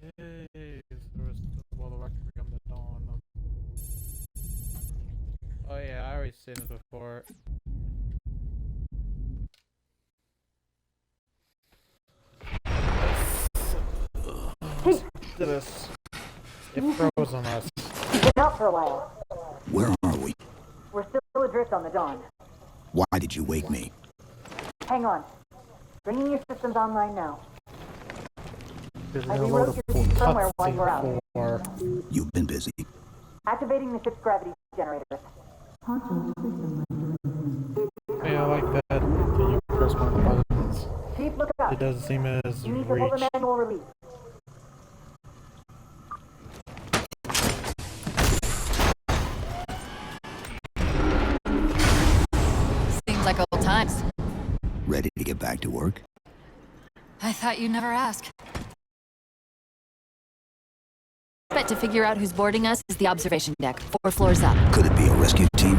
Yay! So we're still the requiem the dawn. Oh yeah, I already seen this before. This. It froze on us. We've been out for a while. Where are we? We're still adrift on the Dawn. Why did you wake me? Hang on. Bringing your systems online now. There's I no rewrote load your of firmware while you were out. for. You've been busy. Activating the ship's gravity generators. Yeah, I like that. Can you press one of the buttons? Chief, look out. It doesn't seem as You need to hold reach. the manual release. Seems like old times. Ready to get back to work? I thought you'd never ask. Bet to figure out who's boarding us is the observation deck, 4 floors up. Could it be a rescue team?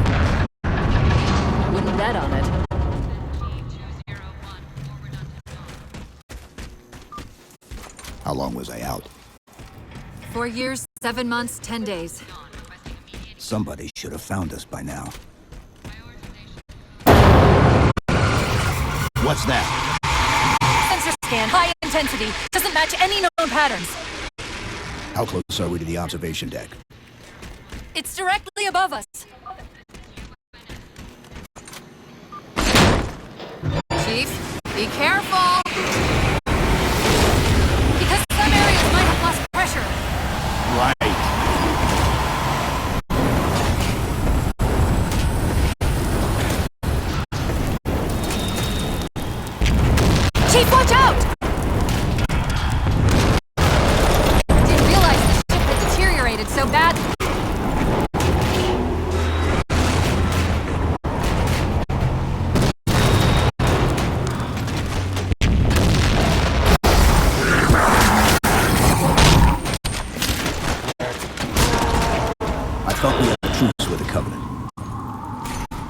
Wouldn't bet on it. How long was I out? 4 years, 7 months, 10 days. Somebody should have found us by now. What's that? Sensor scan, high intensity. Doesn't match any known patterns. How close are we to the observation deck? It's directly above us. Chief, be careful! Because some areas might have lost pressure. Right. Chief, watch out! I didn't realize the ship had deteriorated so badly. I thought we had a truce with the Covenant.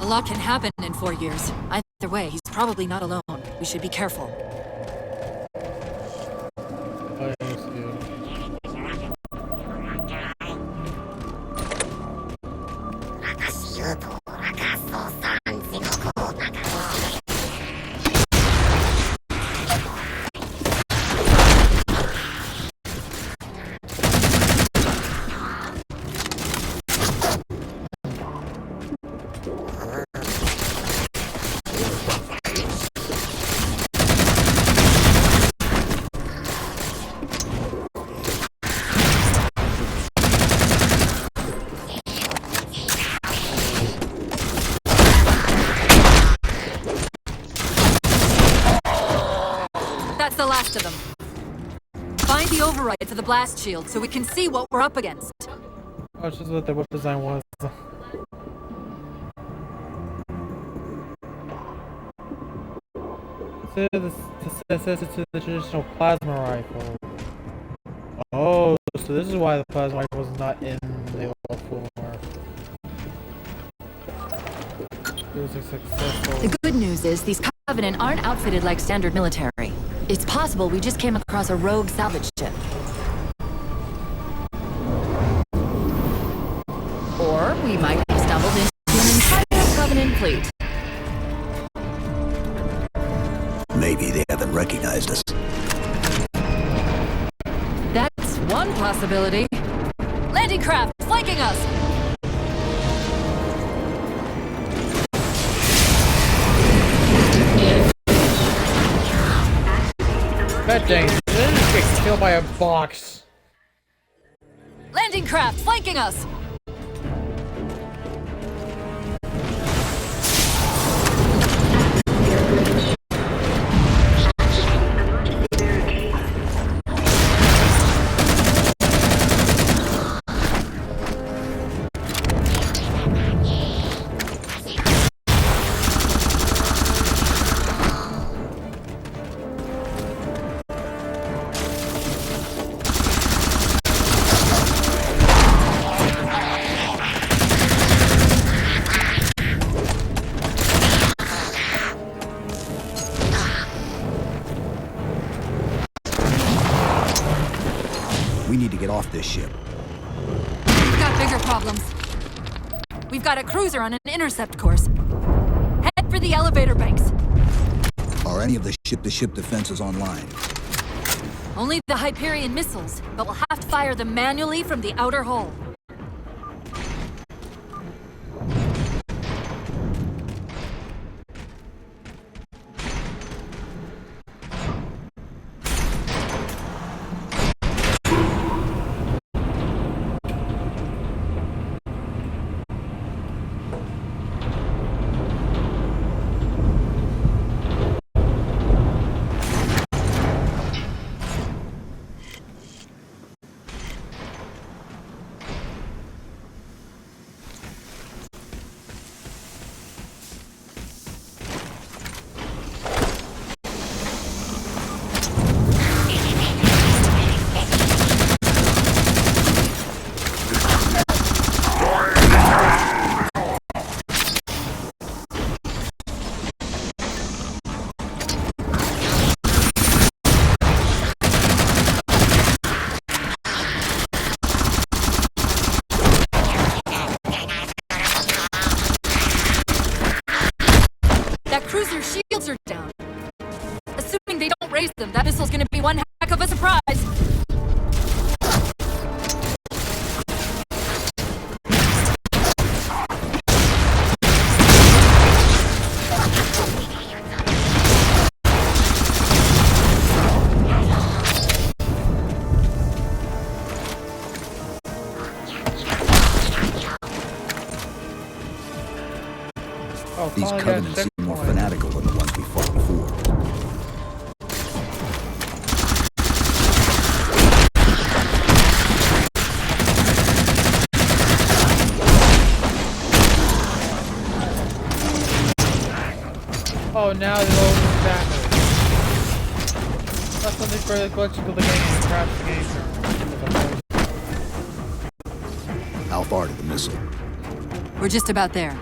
A lot can happen in 4 years. Either way, he's probably not alone. We should be careful. Oh, yeah, that's good. That's the last of them. Find the override for the blast shield so we can see what we're up against. Oh, it's just what the whip design was. This says it's the traditional plasma rifle. Oh, so this is why the plasma rifle was not in the old form. It was a successful. The good news is these Covenant aren't outfitted like standard military. It's possible we just came across a rogue salvage ship. Or we might have stumbled into an entire Covenant fleet. Maybe they haven't recognized us. That's one possibility. Landing craft flanking us! That dang, this just gets killed by a box. Landing craft flanking us! We need to get off this ship. We've got bigger problems. We've got a cruiser on an intercept course. Head for the elevator banks. Are any of the ship-to-ship defenses online? Only the Hyperion missiles, but we'll have to fire them manually from the outer hull. Cruiser shields are down. Assuming they don't raise them, that missile's gonna be one heck of a surprise. These Covenants seem more fanatical than the ones we fought before. Oh, now they're all backwards. That's something for the glitch of the game and crash the game. How far to the missile? We're just about there.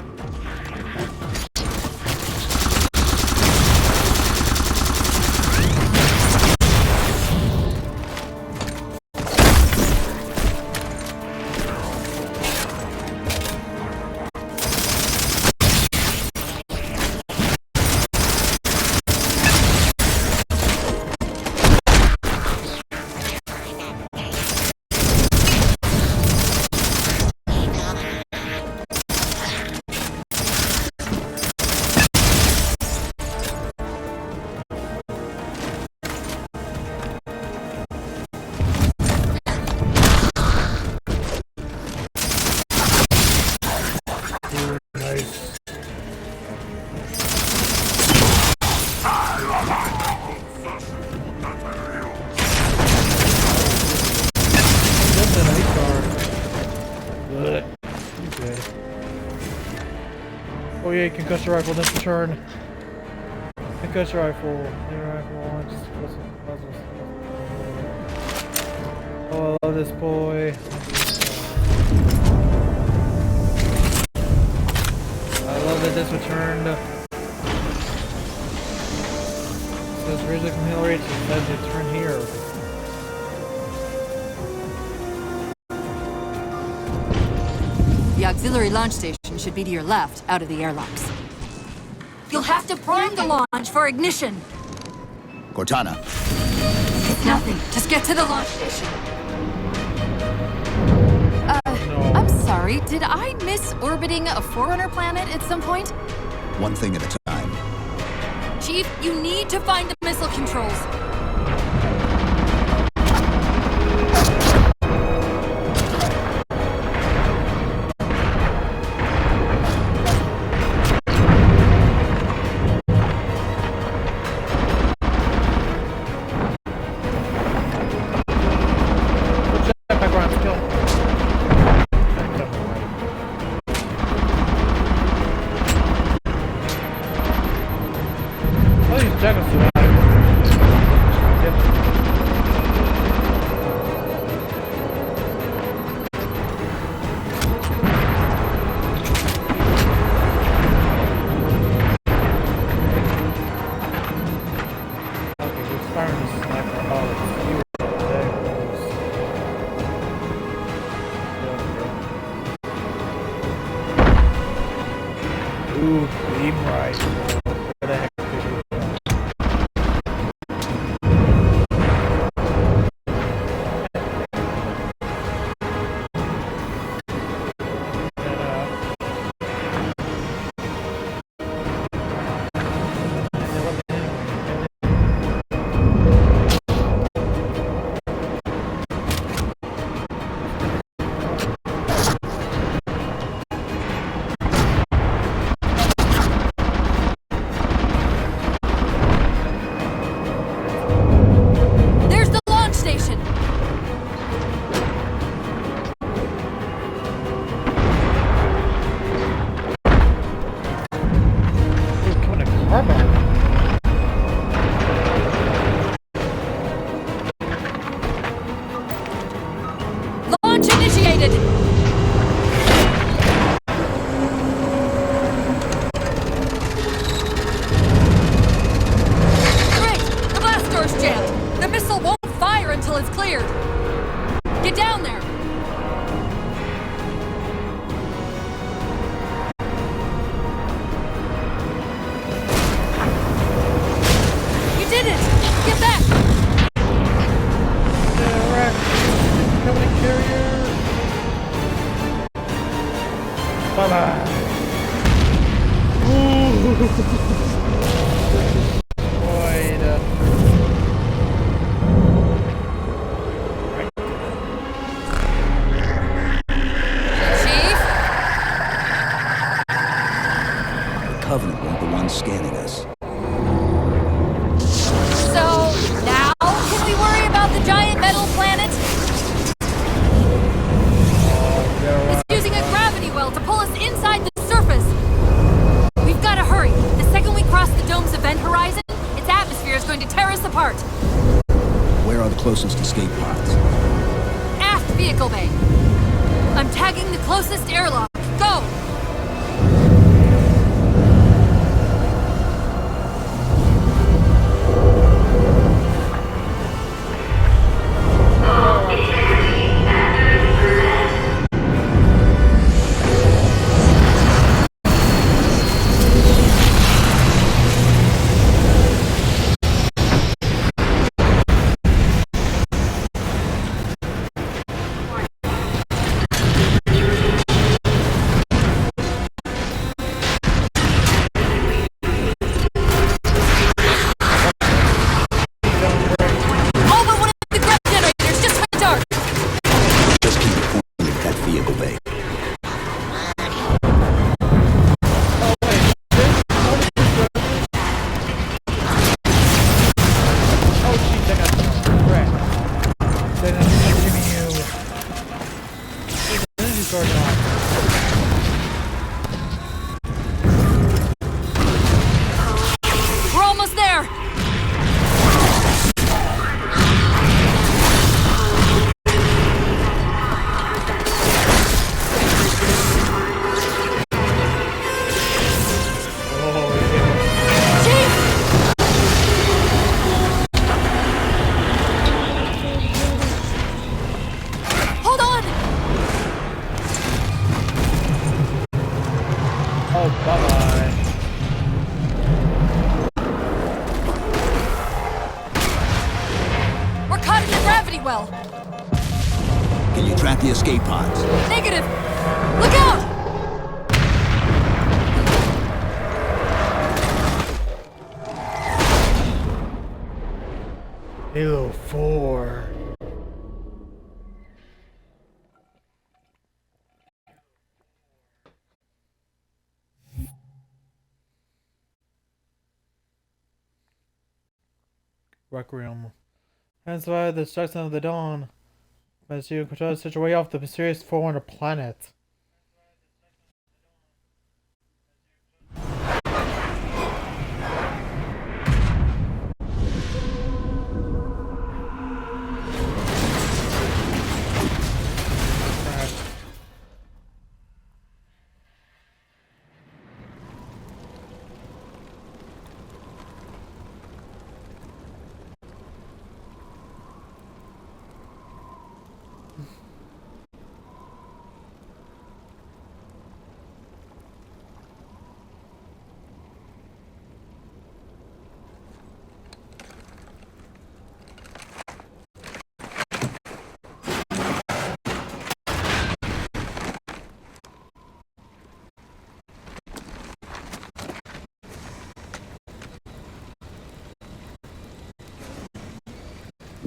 Oh yeah, concussion rifle, let's return. Concussion rifle, oh, I love this boy. I love that this returned. It says originally from Hillary, it says to turn here. The auxiliary launch station should be to your left, out of the airlocks. You'll have to prime the launch for ignition. Cortana. It's nothing. Just get to the launch station. No. I'm sorry. Did I miss orbiting a Forerunner planet at some point? One thing at a time. Chief, you need to find the missile controls. Oh, these jackets survive. Ooh, beam rifle. Where the heck did it go? There's the launch station! Ooh, coming to carbine. Launch initiated! Great! The blast door's jammed! The missile won't fire until it's cleared! Get down there! You did it! Get back! Direct. Coming to carrier. Bye-bye. Ooh. Boy, Chief? The Covenant weren't the ones scanning us. So, now can we worry about the giant metal planet? It's using a gravity well to pull us inside the surface. We've got to hurry. The second we cross the dome's event horizon, its atmosphere is going to tear us apart. Where are the closest escape pods? Aft vehicle bay. I'm tagging the closest airlock. Go! All but one of the grav generators just went dark. Just keep it pointed at that vehicle bay. oh, jeez, I got some crap. Then I'm just giving you. The energy source on. We're almost there. Oh, yeah. Chief! Hold on! Oh, bye-bye. We're caught in the gravity well. Can you track the escape pods? Negative. Look out! Halo 4. Requiem. Hence why the destruction of the dawn. As you control such a way off the mysterious foreunner planet.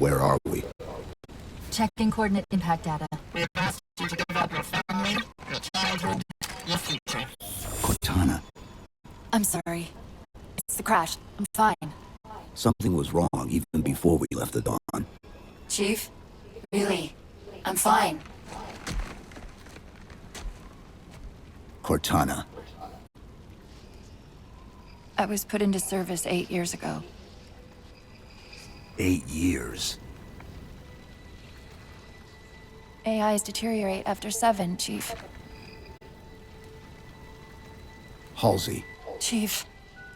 Where are we? Checking coordinate impact data. We have asked you to give up your family, your childhood, your future. Cortana, I'm sorry. It's the crash. I'm fine. something was wrong even before we left the Dawn. Chief? Really? I'm fine. Cortana. I was put into service 8 years ago. 8 years. AIs deteriorate after 7, Chief. Halsey. Chief.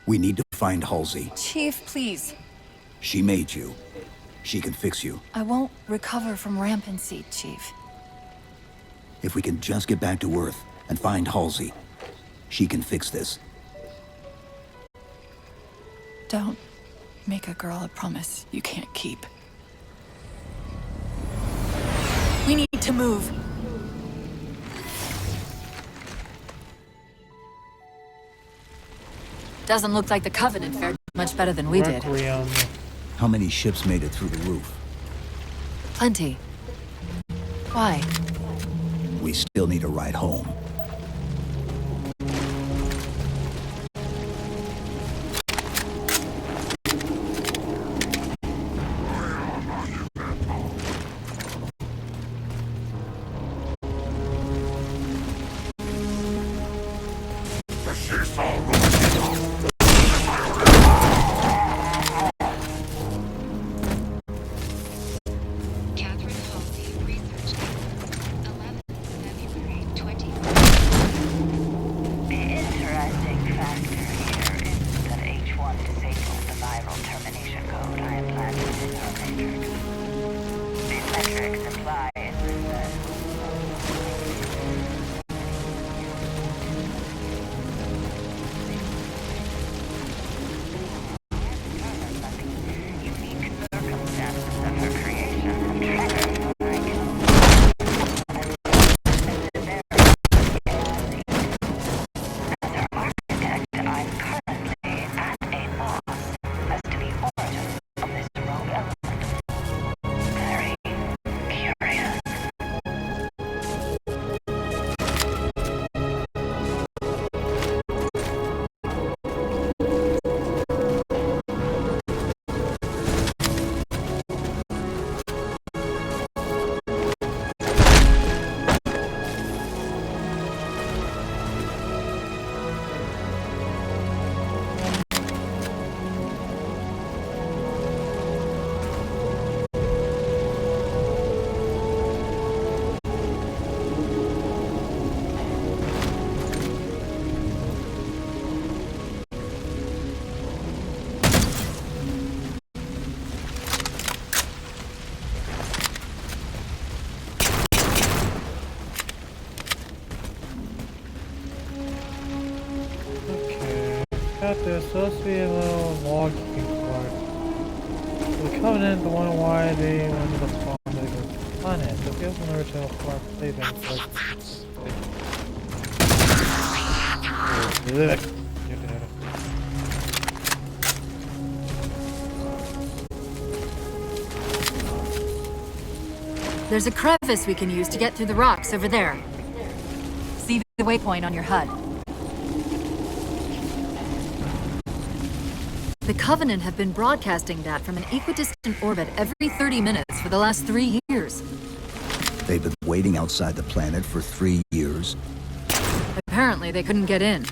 We need to find Halsey. Chief, please. She made you. She can fix you. I won't recover from rampancy, Chief. If we can just get back to Earth and find Halsey, she can fix this. Don't make a girl a promise you can't keep. We need to move. Doesn't look like the Covenant fared much better than we did. Requiem. How many ships made it through the roof? Plenty. Why? We still need a ride home. There's supposed to be a little log keeping part. The Covenant, the one why they wanted to spawn the planet. So if you have an original form, say things like... There's a crevice we can use to get through the rocks over there. See the waypoint on your HUD. The Covenant have been broadcasting that from an equidistant orbit every 30 minutes for the last 3 years. They've been waiting outside the planet for 3 years. Apparently they couldn't get in.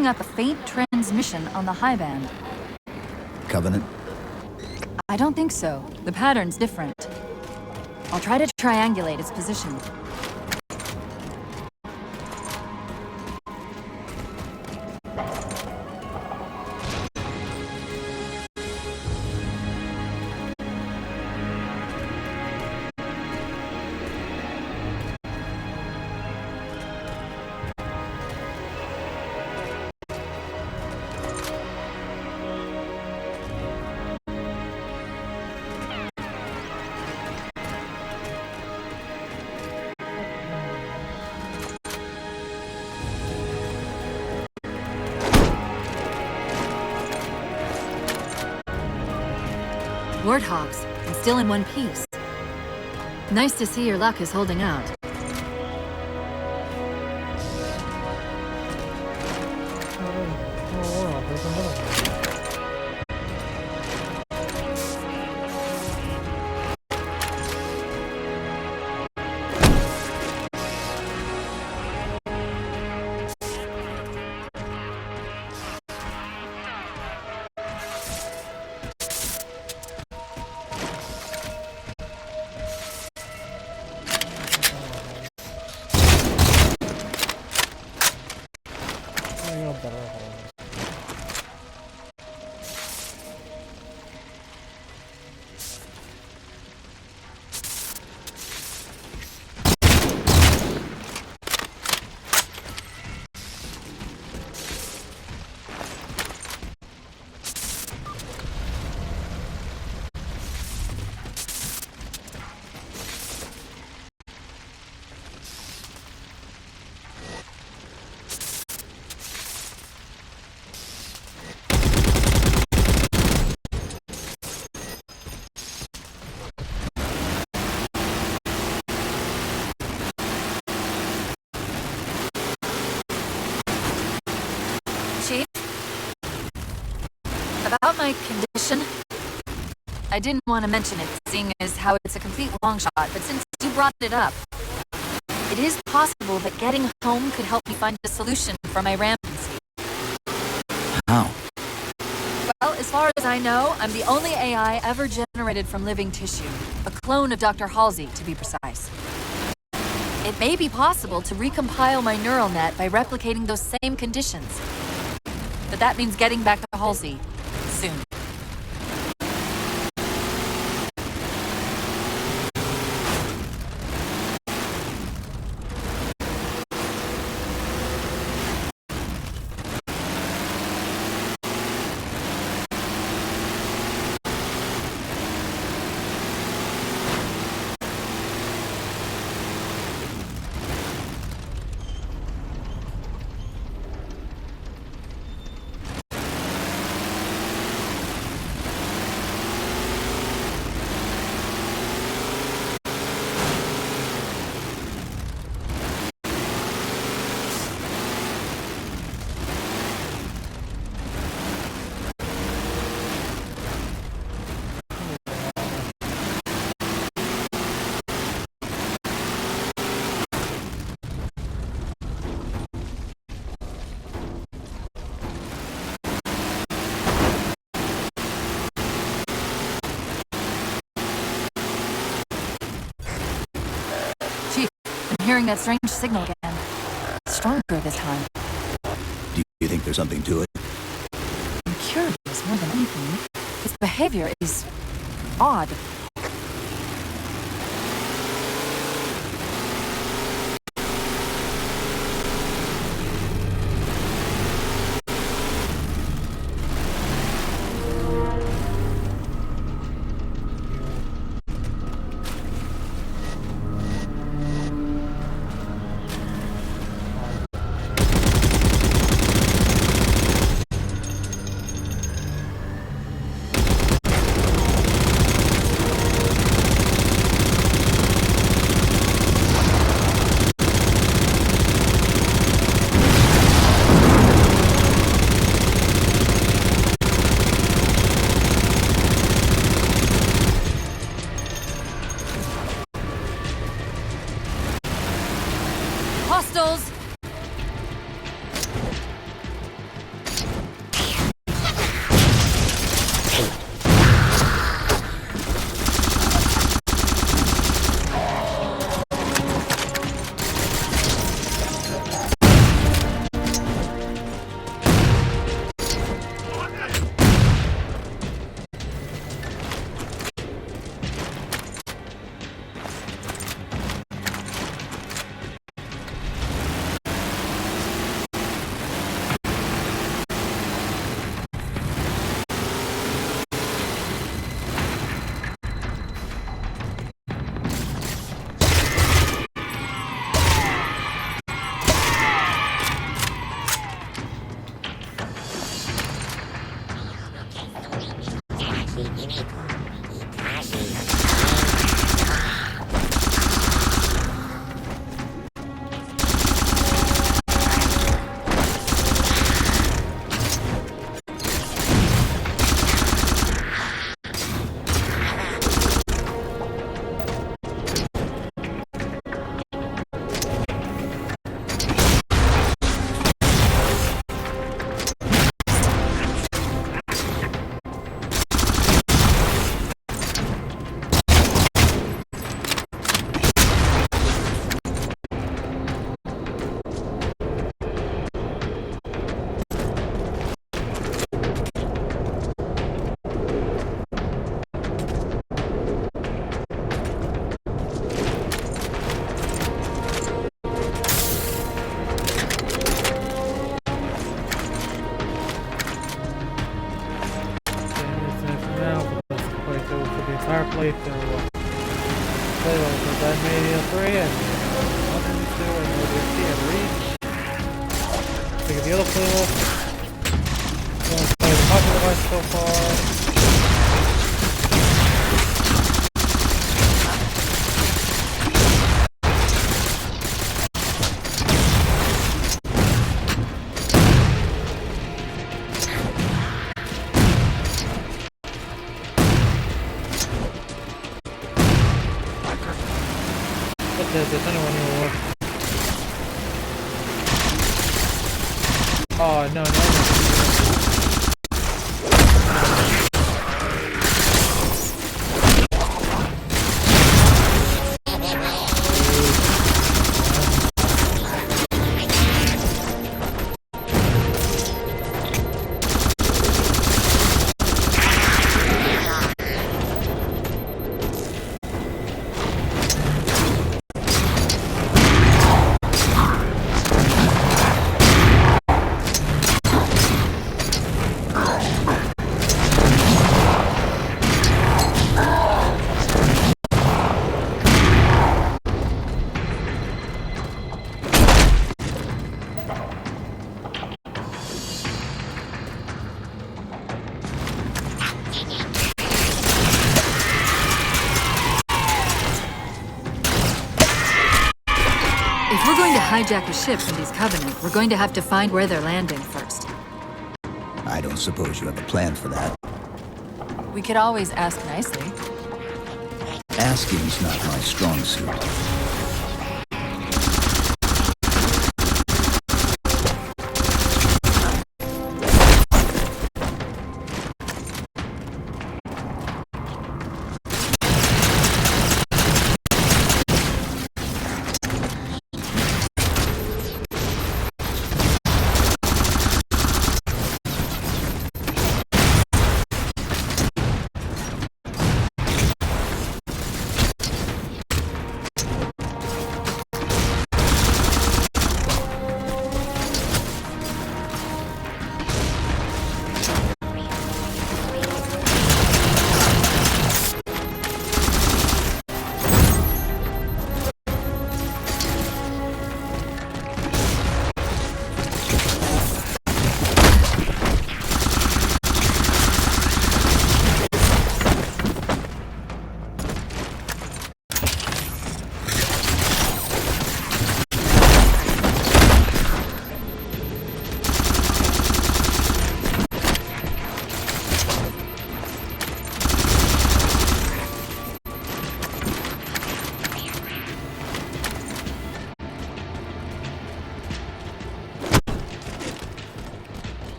picking up a faint transmission on the high band. Covenant? I don't think so. The pattern's different. I'll try to triangulate its position. Warthogs, and still in one piece. Nice to see your luck is holding out. Oh, wow, there's another one. Oh, better hold. Chief? About my condition? I didn't want to mention it, seeing as how it's a complete long shot, but since you brought it up, it is possible that getting home could help me find a solution for my rampancy. How? Well, as far as I know, I'm the only AI ever generated from living tissue. A clone of Dr. Halsey, to be precise. It may be possible to recompile my neural net by replicating those same conditions. But that means getting back to Halsey soon. I'm hearing that strange signal again. Stronger this time. Do you think there's something to it? I'm curious more than anything. Its behavior is odd. playthrough. Playthrough for Dead Mania 3 and 102 and ODST and Reach. Look at the other playlist. Let's play the popular ones so far. There's anyone anymore. Oh, no. If we're going to hijack a ship from these Covenant, we're going to have to find where they're landing first. I don't suppose you have a plan for that. We could always ask nicely. Asking's not my strong suit.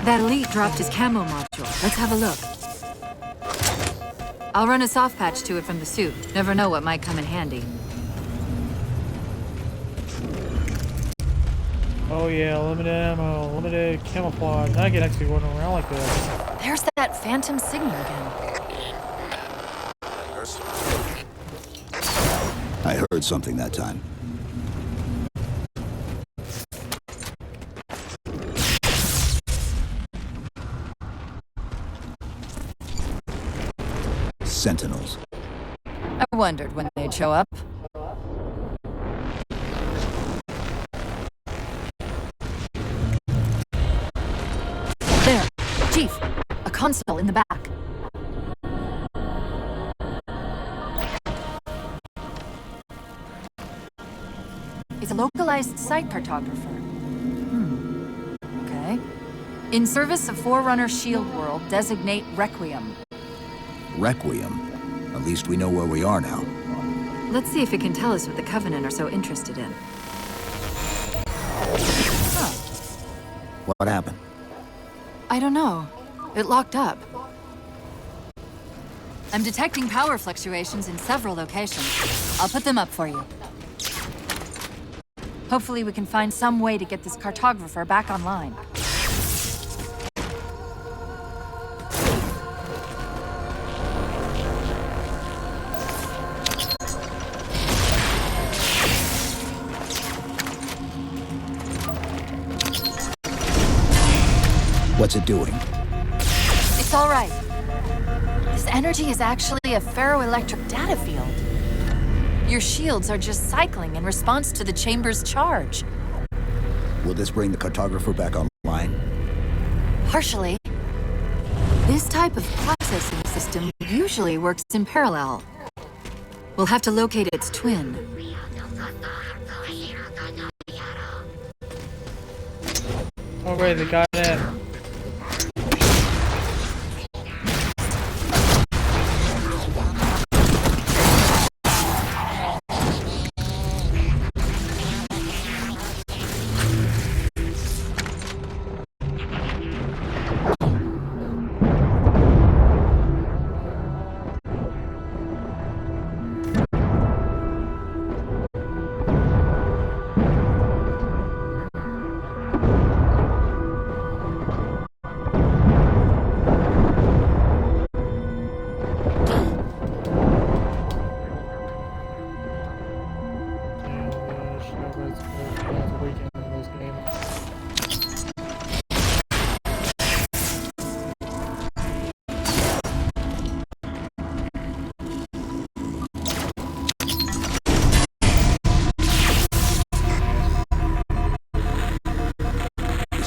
That elite dropped his camo module. Let's have a look. I'll run a soft patch to it from the suit. Never know what might come in handy. Oh yeah, limited ammo, limited camouflage. Now I can actually run around like this. There's that phantom signal again. I heard something that time. Sentinels. I wondered when they'd show up. There, Chief. A console in the back. It's a localized site cartographer. Okay. In service of Forerunner Shield World, designate Requiem. Requiem? At least we know where we are now. Let's see if it can tell us what the Covenant are so interested in. Huh. What happened? I don't know. It locked up. I'm detecting power fluctuations in several locations. I'll put them up for you. Hopefully we can find some way to get this cartographer back online. What's it doing? It's all right. This energy is actually a ferroelectric data field. Your shields are just cycling in response to the chamber's charge. Will this bring the cartographer back online? Partially. This type of processing system usually works in parallel. We'll have to locate its twin. Oh wait, they got it.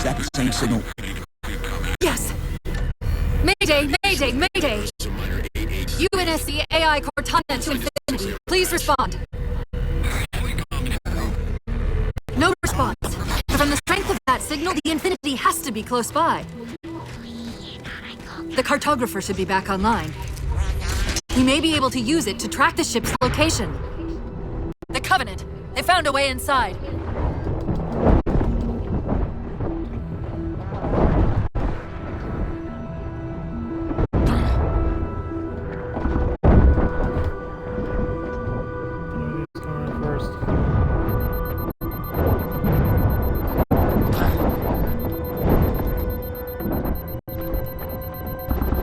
Is that the same signal? Yes! Mayday! Mayday! Mayday! UNSC AI Cortana to Infinity. Please respond. No response. From the strength of that signal, the Infinity has to be close by. The cartographer should be back online. We may be able to use it to track the ship's location. The Covenant. They found a way inside.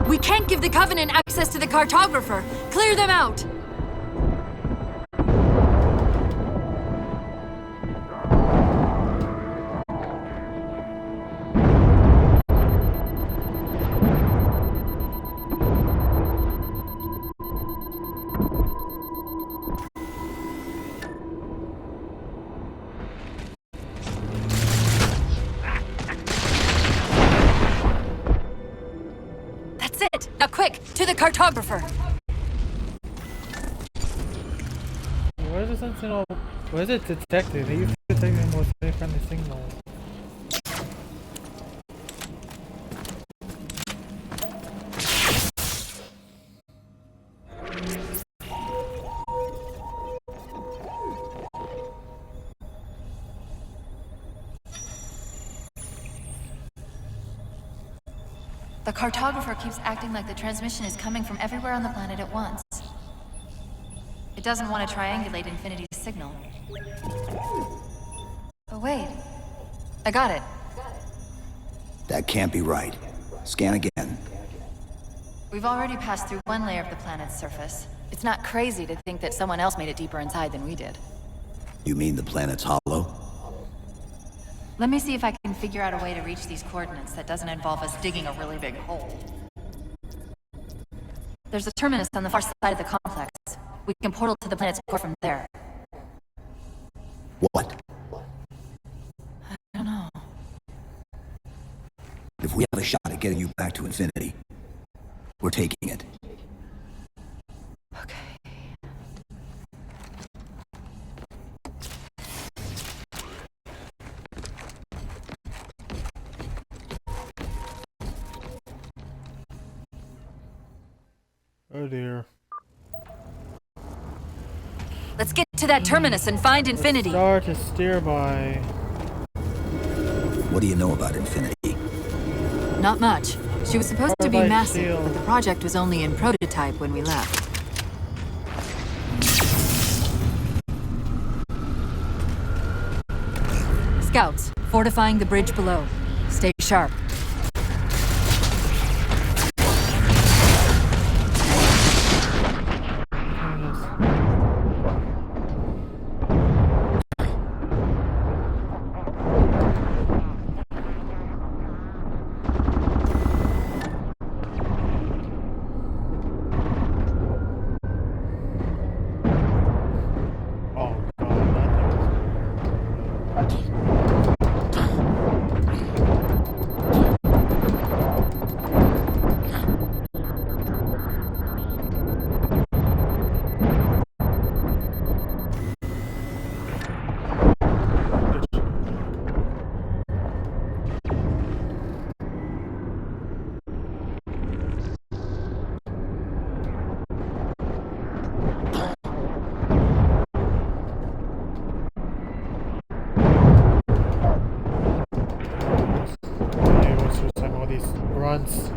We can't give the Covenant access to the cartographer. Clear them out! That's it! Now quick, to the cartographer! What is the sentinel? What is it detecting? They used to detect the most friendly signal. The cartographer keeps acting like the transmission is coming from everywhere on the planet at once. It doesn't want to triangulate Infinity's signal. Oh wait, I got it. That can't be right. Scan again. We've already passed through one layer of the planet's surface. It's not crazy to think that someone else made it deeper inside than we did. You mean the planet's hollow? Let me see if I can figure out a way to reach these coordinates that doesn't involve us digging a really big hole. There's a terminus on the far side of the complex. We can portal to the planet's core from there. What? I don't know. If we have a shot at getting you back to Infinity, we're taking it. Okay. Oh dear. Let's get to that terminus and find Infinity. Star to steer by. What do you know about Infinity? Not much. She was supposed to be Carbide massive, shield. but the project was only in prototype when we left. Scouts, fortifying the bridge below. Stay sharp. Oh god, that thing is. Okay, what's your time? All these grunts.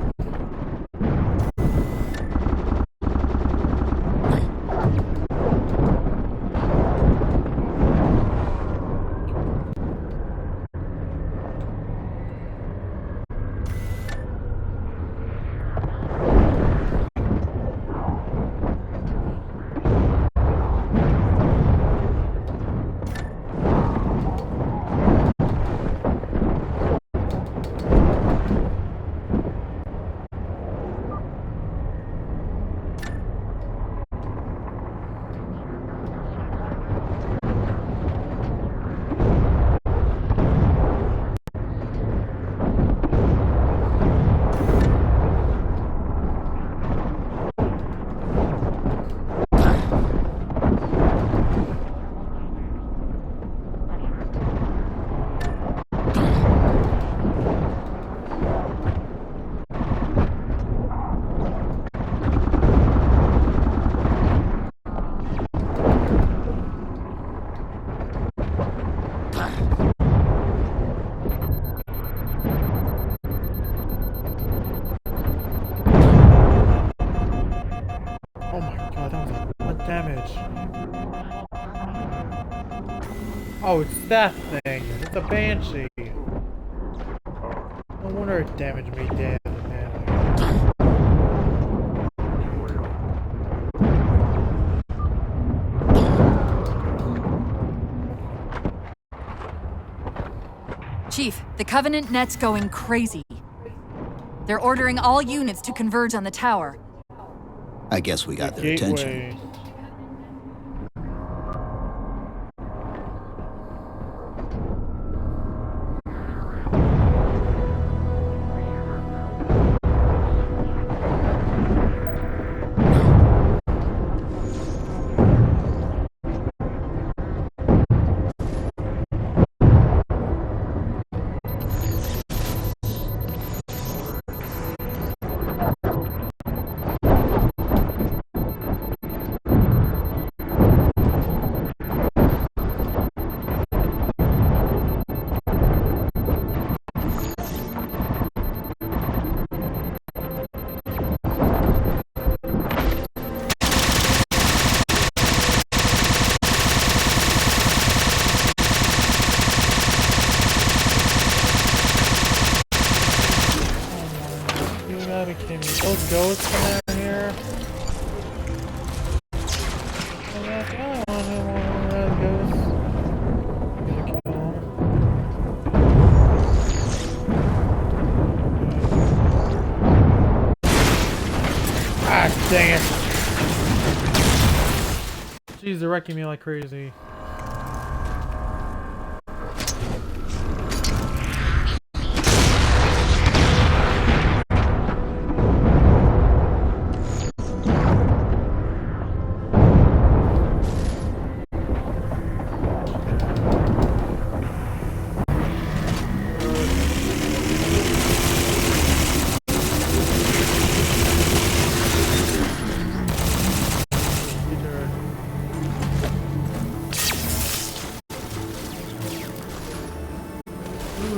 Oh my god, that was a lot of damage. Oh, it's that thing. It's a banshee. No wonder it damaged me dead, man. Chief, the Covenant net's going crazy. They're ordering all units to converge on the tower. I guess we got their attention. Gateway. Those ghosts come out here. I'm like, I don't want those ghosts. Gonna kill them. Ah, dang it. Jeez, they're wrecking me like crazy.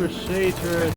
shade turret.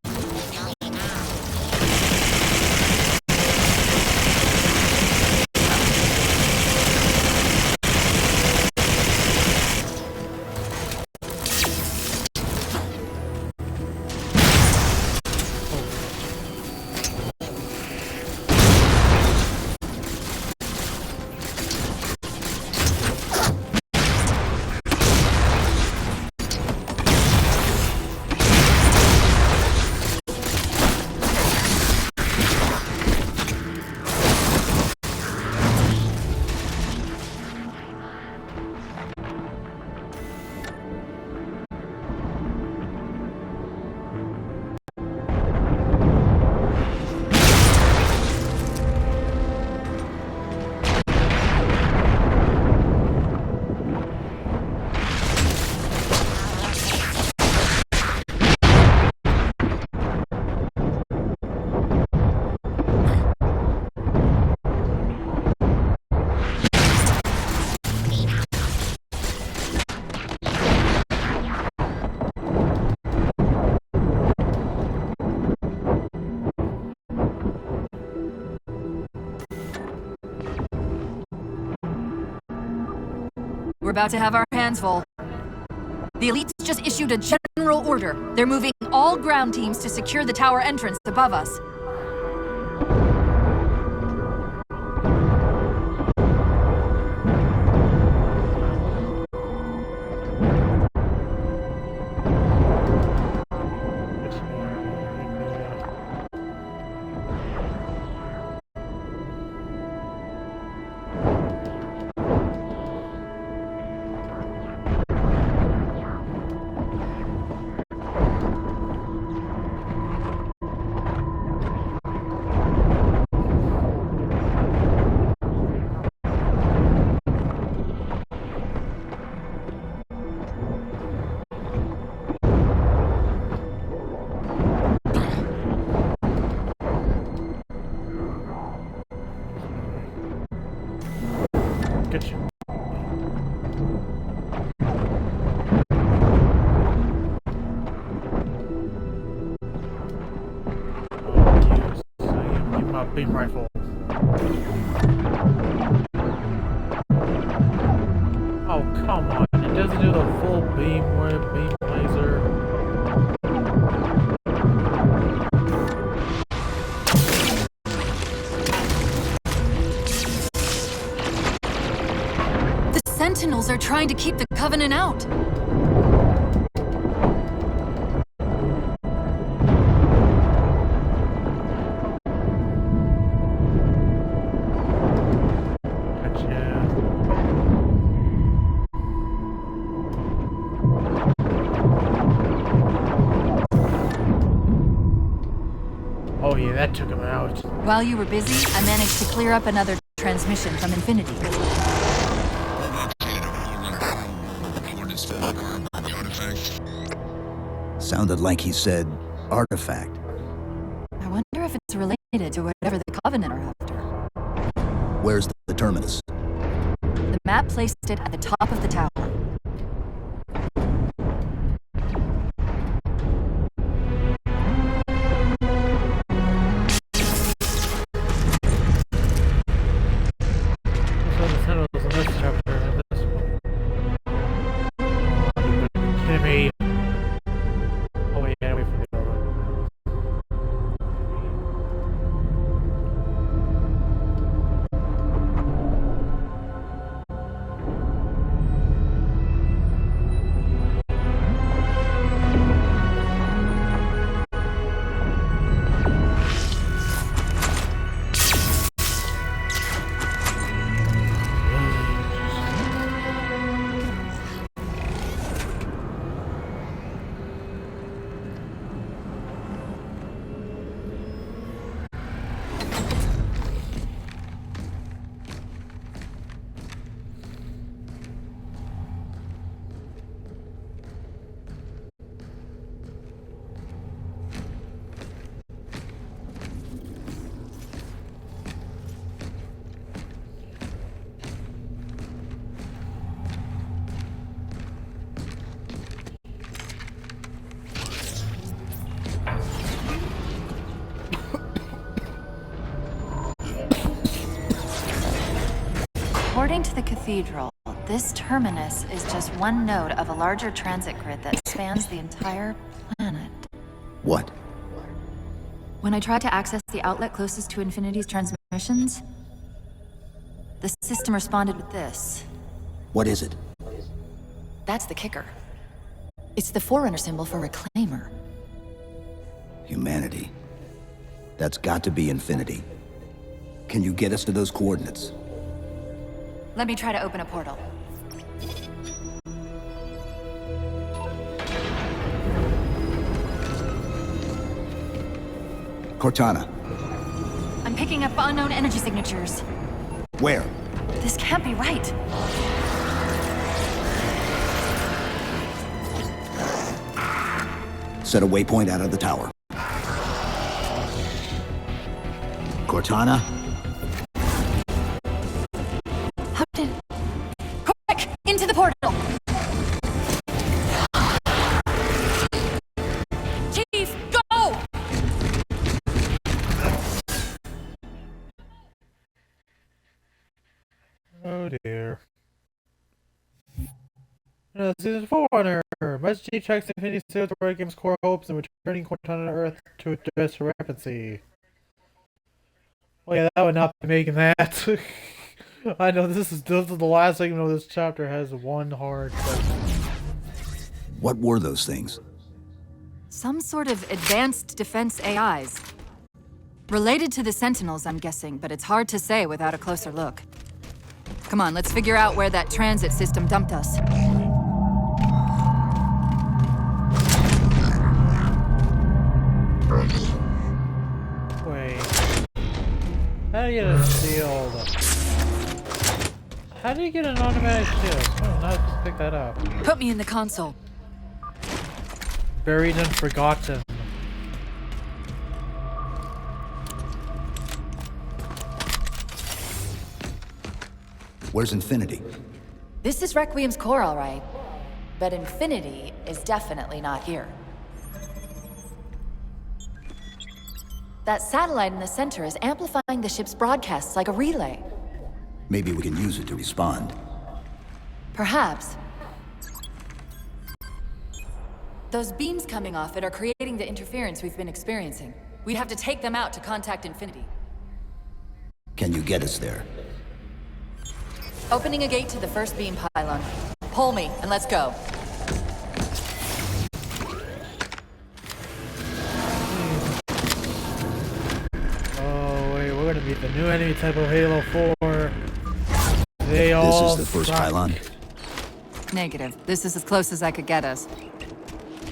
We're about to have our hands full. The elites just issued a general order. They're moving all ground teams to secure the tower entrance above us. Get you. Use my beam rifle. Oh, come on. It doesn't do the full beam laser. Sentinels are trying to keep the Covenant out. Gotcha. Oh yeah, that took him out. While you were busy, I managed to clear up another transmission from Infinity. Sounded like he said artifact. I wonder if it's related to whatever the Covenant are after. Where's the terminus? The map placed it at the top of the tower. So the Sentinels in this chapter and this one. Kidding me. Oh wait, yeah, wait for the other one. According to the cathedral, this terminus is just one node of a larger transit grid that spans the entire planet. What? When I tried to access the outlet closest to Infinity's transmissions, the system responded with this. What is it? That's the kicker. It's the foreunner symbol for Reclaimer. Humanity. That's got to be Infinity. Can you get us to those coordinates? Let me try to open a portal. Cortana. I'm picking up unknown energy signatures. Where? This can't be right. Set a waypoint out of the tower. Cortana? How did... Quick! Into the portal! Chief, go! Oh dear. Season 4 Foreunner. Must Chief checks Infinity Seal to Requiem's core hopes and returning Cortana to Earth to discrepancy. Well, yeah, that would not be making that. I know this is the last segment of this chapter has one hard section. What were those things? Some sort of advanced defense AIs. Related to the Sentinels, I'm guessing, but it's hard to say without a closer look. Come on, let's figure out where that transit system dumped us. Wait. How do you get a shield? How do you get an automatic shield? Oh, now just pick that up. Put me in the console. Buried and forgotten. Where's Infinity? This is Requiem's core, all right. But Infinity is definitely not here. That satellite in the center is amplifying the ship's broadcasts like a relay. Maybe we can use it to respond. Perhaps. Those beams coming off it are creating the interference we've been experiencing. We'd have to take them out to contact Infinity. Can you get us there? Opening a gate to the first beam pylon. Pull me, and let's go. Oh wait, we're gonna meet the new enemy type of Halo 4. They This all is the first suck. pylon. Negative. This is as close as I could get us.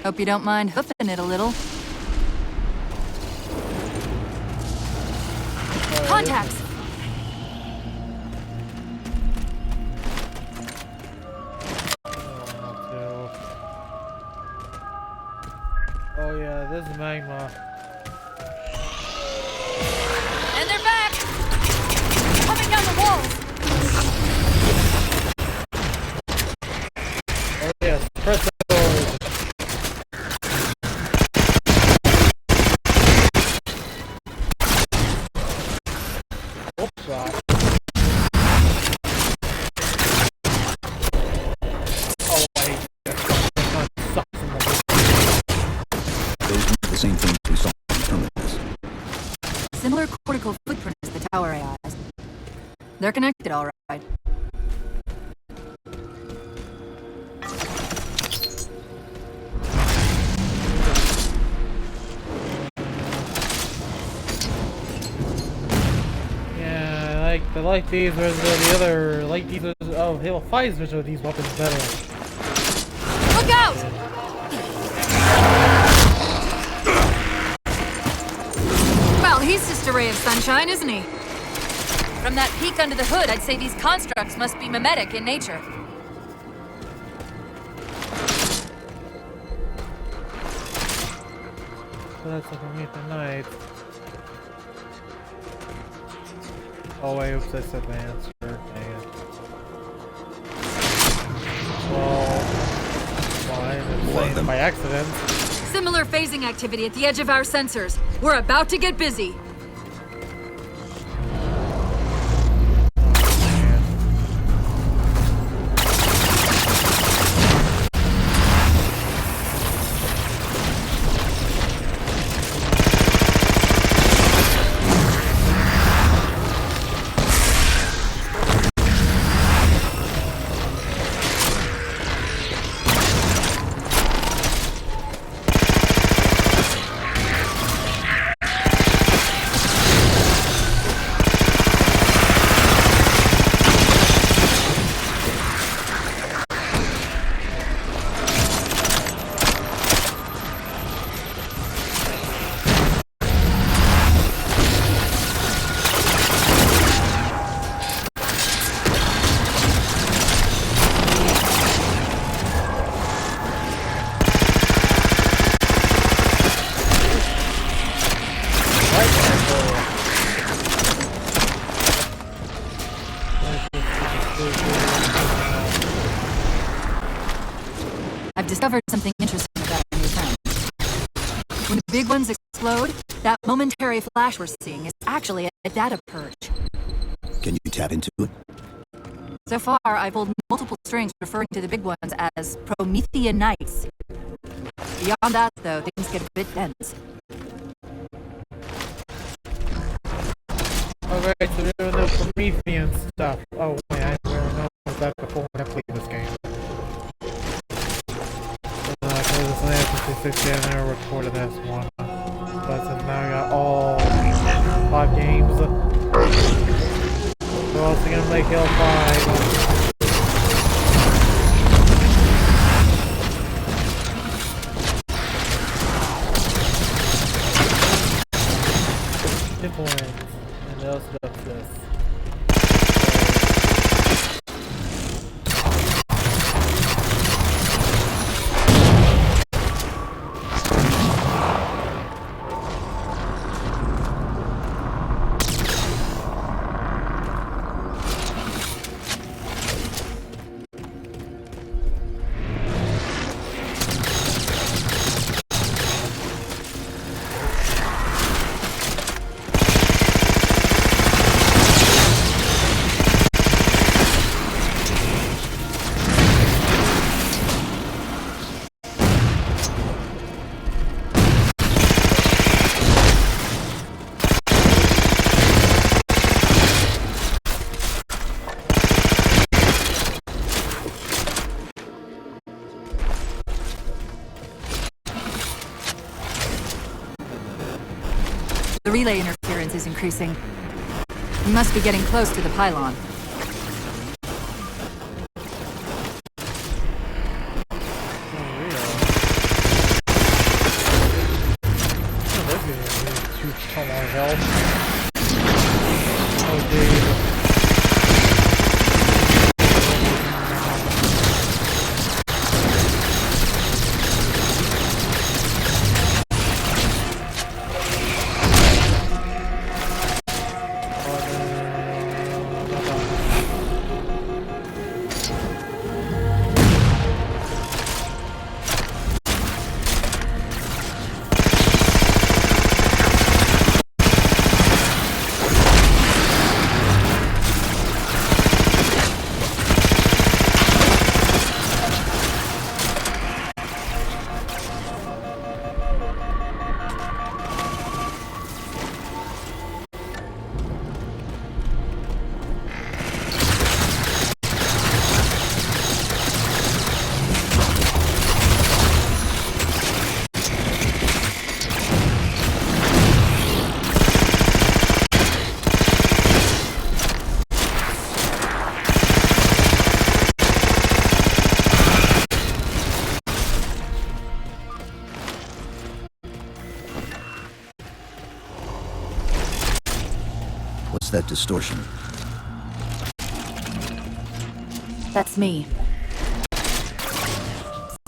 Hope you don't mind hoofing it a little. Contacts! Oh yeah, this is magma. And they're back! Coming down the walls! Oh yes, press the doors. Oops, God. Oh wait. Sucks in the Those are the same things we saw in Terminus. Similar cortical footprint as the tower AIs. They're connected, all right. Yeah, I like these versions of the other, like these versions of Halo 5's version of these weapons better. Look out! Well, he's just a ray of sunshine, isn't he? From that peek under the hood, I'd say these constructs must be mimetic in nature. So that's like a meet the night. Oh wait, oops, that's advanced. Dang it. Well, fine, it's saying by accident. Similar phasing activity at the edge of our sensors. We're about to get busy. I've discovered something interesting about our new friend. When the big ones explode, that momentary flash we're seeing is actually a data purge. Can you tap into it? So far, I've pulled multiple strings referring to the big ones as Promethean Knights. Beyond that, though, things get a bit dense. Alright, so we're doing the Promethean stuff. Oh, wait, I didn't really know that before when I played this game. Because it's an 56 and I recorded this one. But since now I got all 5 games, we're also gonna play Halo 5. Points, and also does this. The relay interference is increasing. We must be getting close to the pylon. What's that distortion? That's me.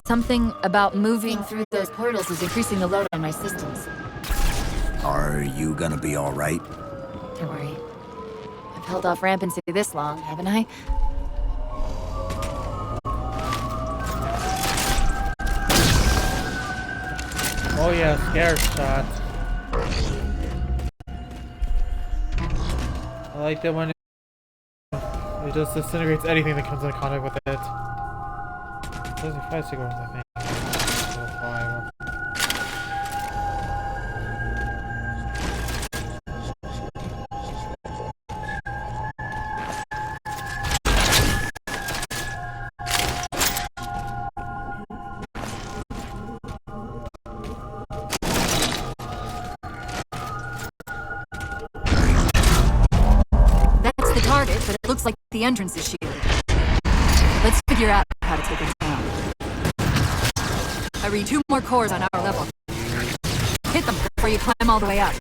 Something about moving through those portals is increasing the load on my systems. Are you gonna be alright? Don't worry. I've held off rampancy this long, haven't I? Oh yeah, scare shot. I like that when it just disintegrates anything that comes in contact with it. Those are 5 cigarettes, I think. Oh, 5. That's the target, but it looks like the entrance is shielded. Let's figure out how to take it down. I read 2 more cores on our level. Hit them before you climb all the way up.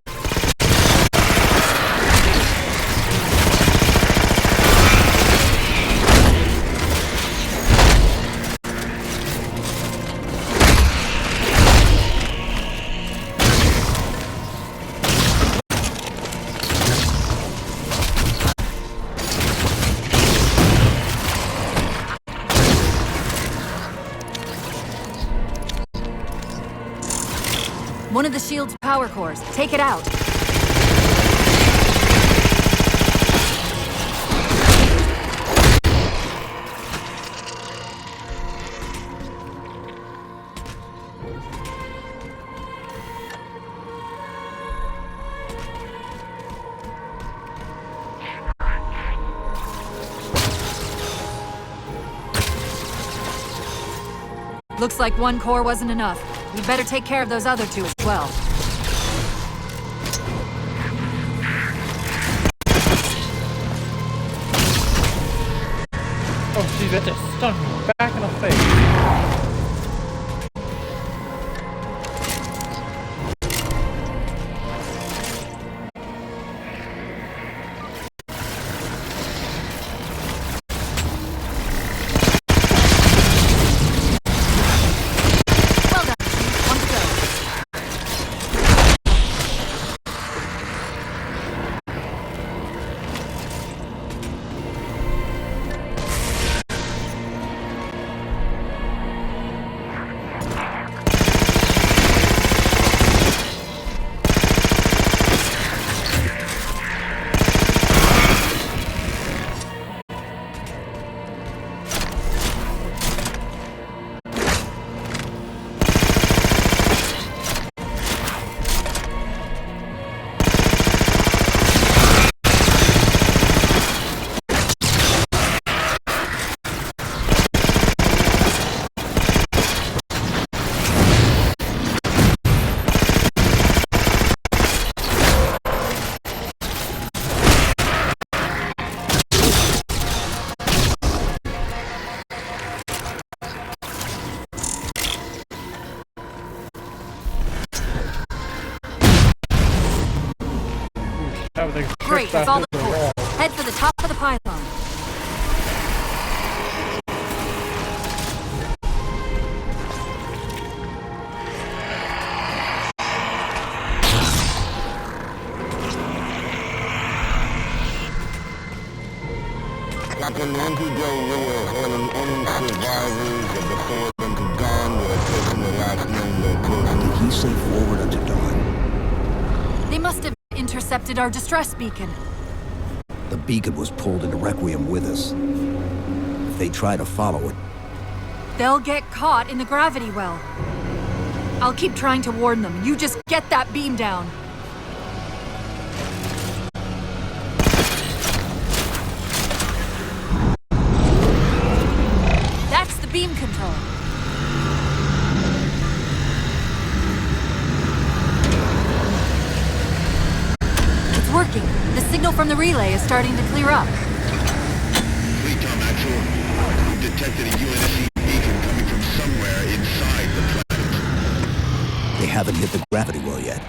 One of the shield's power cores. Take it out. Looks like one core wasn't enough. We'd better take care of those other two as well. Oh, geez, that just stung me back in the face. Great, that's all the cores. Head for the top of the pylon. Captain Anti-Joe Leo hailing any survivors of the fall into dawn were taking the last known location. Did he say forward unto dawn? They must have intercepted our distress beacon. The beacon was pulled into Requiem with us. If they try to follow it, They'll get caught in the gravity well. I'll keep trying to warn them. You just get that beam down. That's the beam control. It's working. The signal from the relay is starting to clear up. Tom Actual, we've detected a UNSC beacon coming from somewhere inside the planet. they haven't hit the gravity well yet.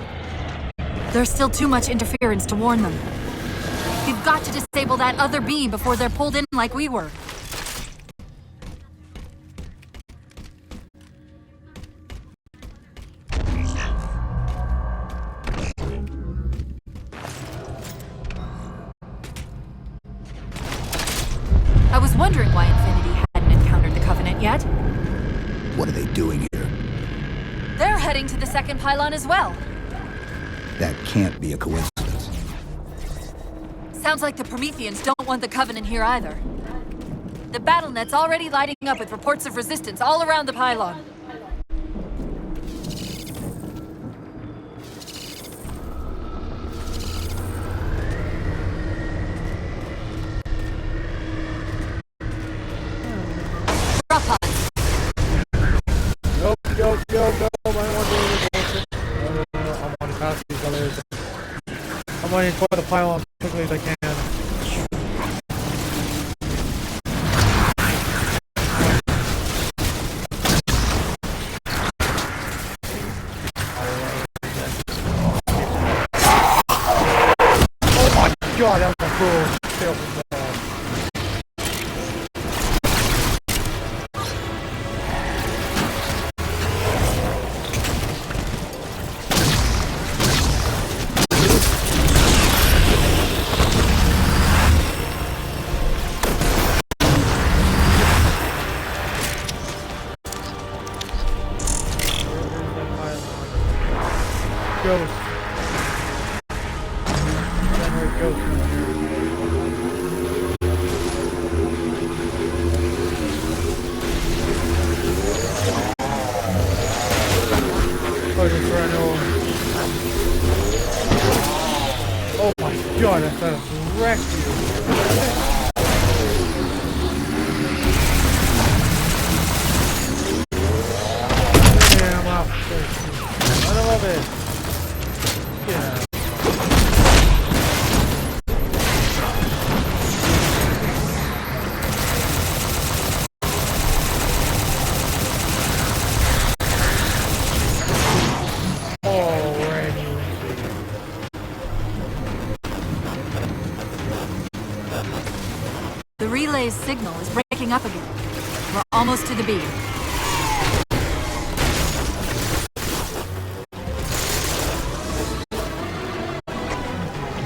There's still too much interference to warn them. We've got to disable that other beam before they're pulled in like we were. I was wondering why Infinity hadn't encountered the Covenant yet. What are they doing here? They're heading to the second pylon as well. That can't be a coincidence. Sounds like the Prometheans don't want the Covenant here either. The BattleNet's already lighting up with reports of resistance all around the pylon. Drop pods. Yo, I want to do this bullshit. No, I want to pass these others. I'm running for the pylon as quickly as I can. Oh my god, that was a cool kill from that. ghosts. Generate ghosts. Oh, just run over. Oh my god, I thought it wrecked you. Yeah, I'm off. I love it. Yeah. The relay's signal is breaking up again. We're almost to the beam.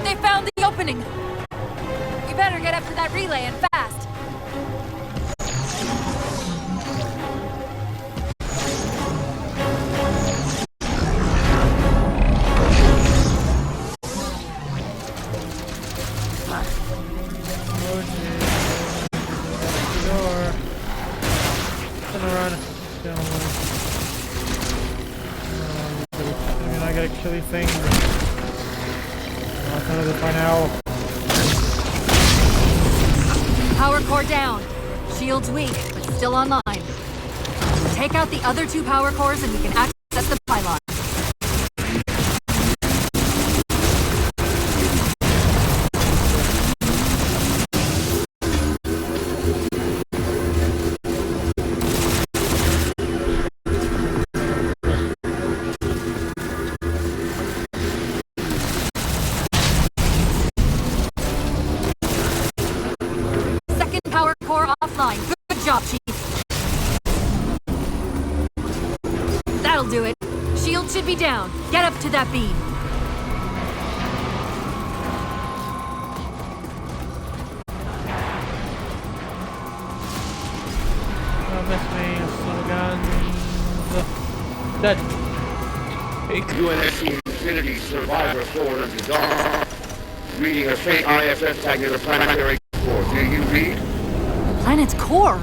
They found the opening! We better get up to that relay and fast! Killy thing. I'll kind of find out. Power core down. Shield's weak, but still online. Take out the other two power cores and we can access the pylon. Offline. Good job, Chief. That'll do it. Shield should be down. Get up to that beam. Don't miss me, little guns. Dead. UNSC Infinity Survivor forward under dawn. Reading a faint IFF tag near the planetary core. Do you read? Planet's core?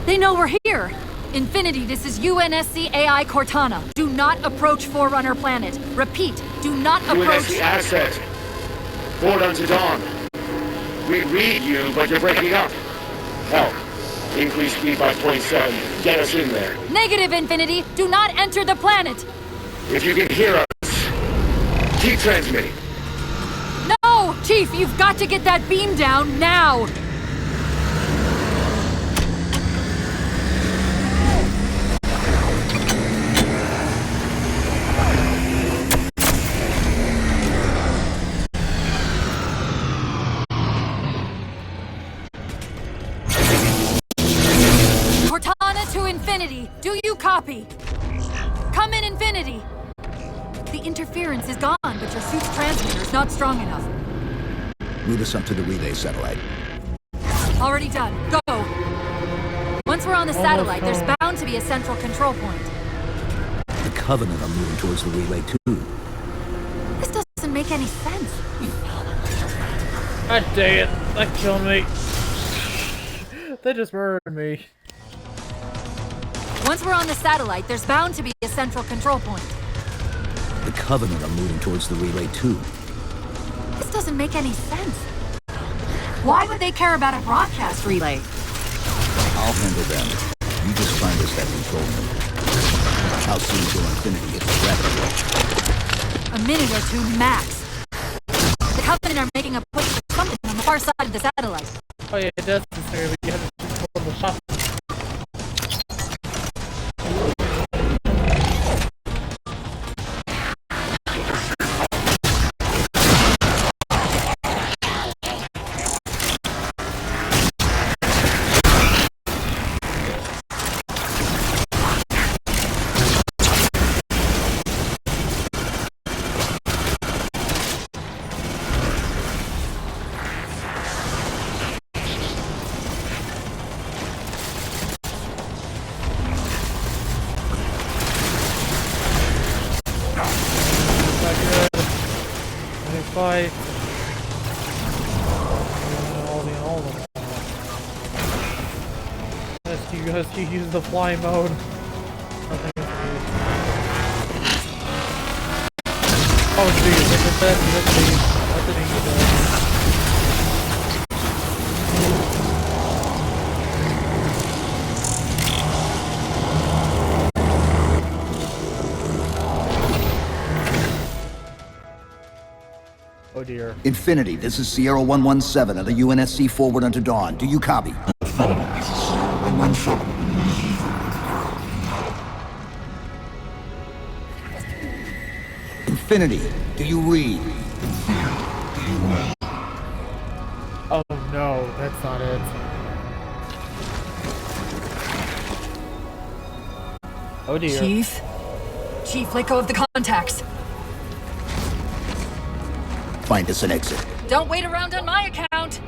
They know we're here! Infinity, this is UNSC AI Cortana. Do not approach Forerunner planet. Repeat, do not approach... UNSC asset. Forward unto dawn. We read you, but you're breaking up. Help. Increase speed by 0.7. Get us in there. Negative, Infinity! Do not enter the planet! If you can hear us, keep transmitting. No! Chief, you've got to get that beam down now! Cortana to Infinity. Do you copy? Come in, Infinity. The interference is gone, but your suit's transmitter's not strong enough. Move us up to the relay satellite. Already done. Go! Once we're on the satellite, there's bound to be a central control point. The Covenant are moving towards the relay too. This doesn't make any sense. God dang it. That killed me. They just murdered me. Once we're on the satellite, there's bound to be a central control point. The Covenant are moving towards the relay too. This doesn't make any sense. Why would they care about a broadcast relay? I'll handle them. You just find us that control room. How soon till Infinity gets rapid? A minute or two max. The Covenant are making a push for something on the far side of the satellite. Oh yeah, it does necessarily, but you have to control the shot. fight. All of them. Let's use the fly mode. Oh, geez, look at that. That's an easy. Oh dear. Infinity, this is Sierra 117 of the UNSC forward unto dawn. Do you copy? Infinity, do you read? Oh no, that's not it. Oh dear. Chief, let go of the contacts. Find us an exit. Don't wait around on my account.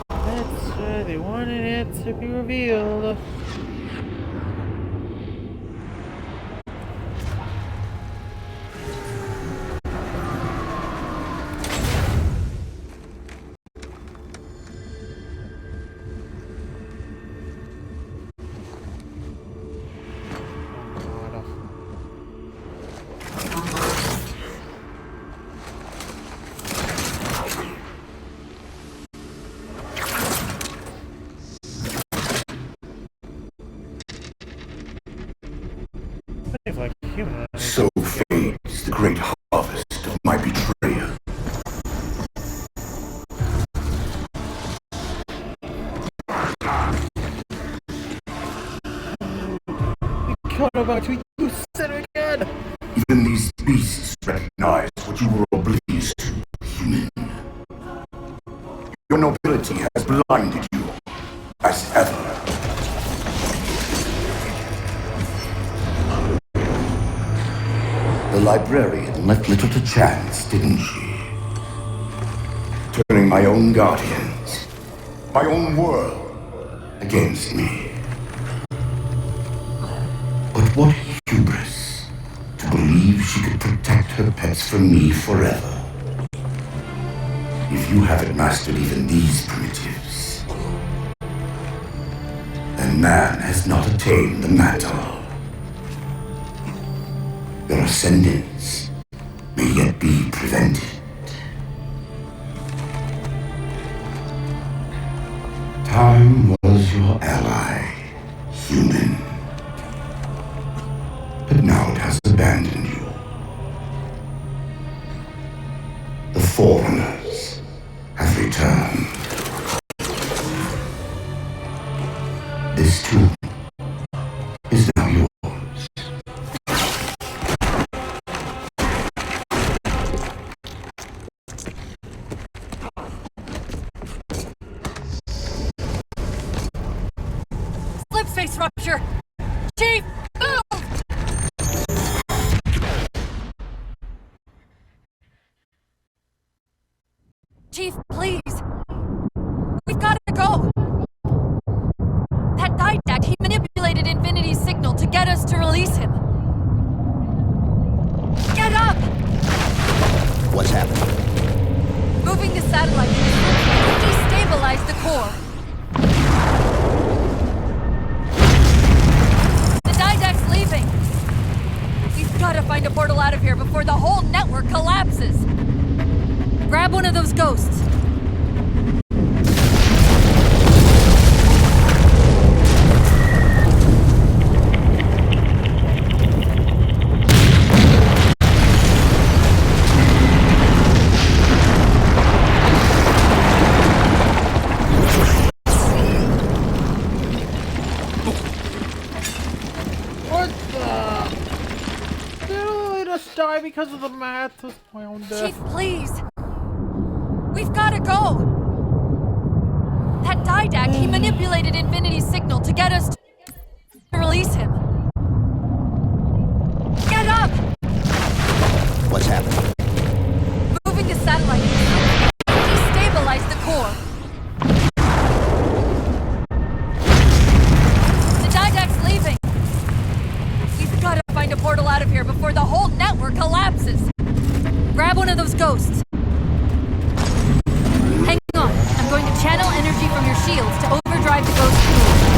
That's right, they wanted it to be revealed. Like human. So fades the great harvest of my betrayal. God about you said it again! Even these beasts recognize what you were oblivious to, human. Your nobility has blinded you, as ever. The librarian left little to chance, didn't she? Turning my own guardians, my own world, against me. But what hubris to believe she could protect her pets from me forever. If you haven't mastered even these primitives, then man has not attained the mantle. Your ascendance may yet be prevented. Time was your ally, human. But now it has abandoned you. The forerunners have returned. This too is now yours. Face rupture! Chief, move! Chief, please. We've got to go. That Didact, he manipulated Infinity's signal to get us to release him. Get up! What's happening? Moving the satellite to destabilize the core. Leaving. We've got to find a portal out of here before the whole network collapses. Grab one of those ghosts. Die because of the math of my own death. Chief, please. We've got to go. That Didact, he manipulated Infinity's signal to get us to release him. Get up! What's happening? Moving the satellite to destabilize out of here before the whole network collapses. Grab one of those ghosts. Hang on. I'm going to channel energy from your shields to overdrive the ghost pool.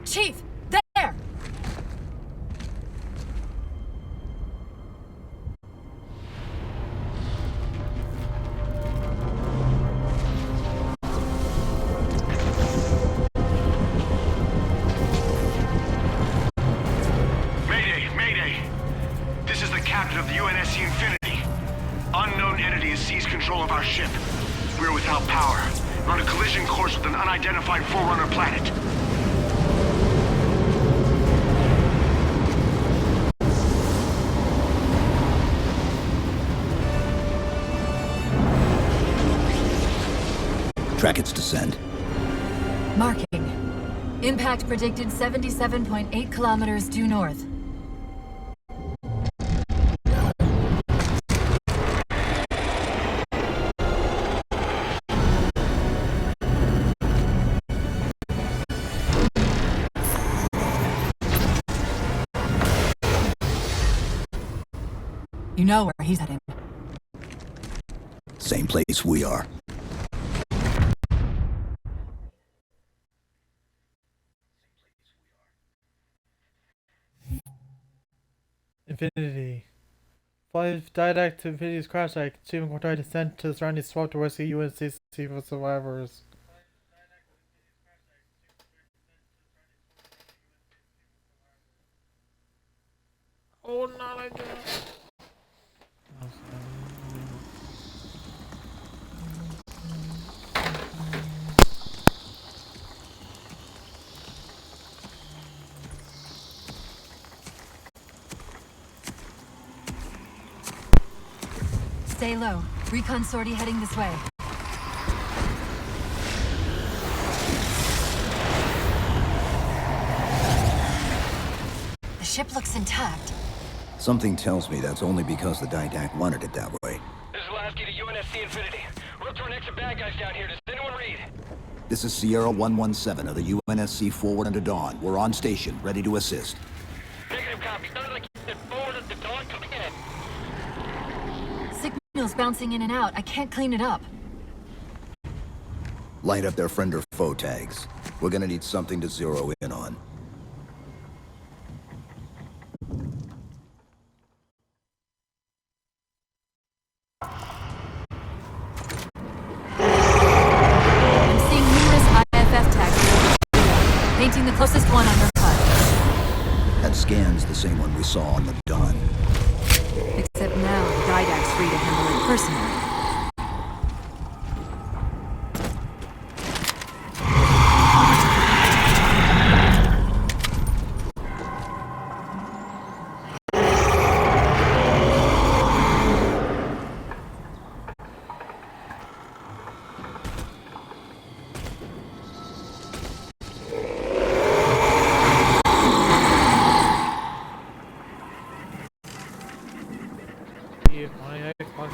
Chief, there! Mayday! This is the captain of the UNSC Infinity. Unknown entity has seized control of our ship. We're without power. We're on a collision course with an unidentified Forerunner planet. Track its descent. Marking. Impact predicted 77.8 kilometers due north. You know where he's heading. Same place we are. Infinity. 5 died to Infinity's crash site, consuming control descent to the surrounding swamp to rescue UNSC for survivors. Oh, not again. Stay low. Recon sortie heading this way. The ship looks intact. Something tells me that's only because the Didact wanted it that way. This is Lasky to UNSC Infinity. We're up to an extra bad guys down here. Does anyone read? This is Sierra 117 of the UNSC Forward under Dawn. We're on station, ready to assist. Negative copy. Sounded like you said forward at the dawn coming in. Signal's bouncing in and out. I can't clean it up. Light up their friend or foe tags. We're gonna need something to zero in on. I'm seeing numerous IFF tags, painting the closest one on her HUD. That scan's the same one we saw on the Dawn. Except now, Didac's free to handle it personally. My Xbox.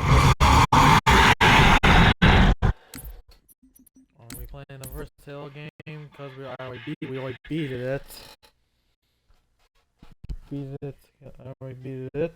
Are we playing the Versatile game? Because we already beat it. Beat it. I already beat it.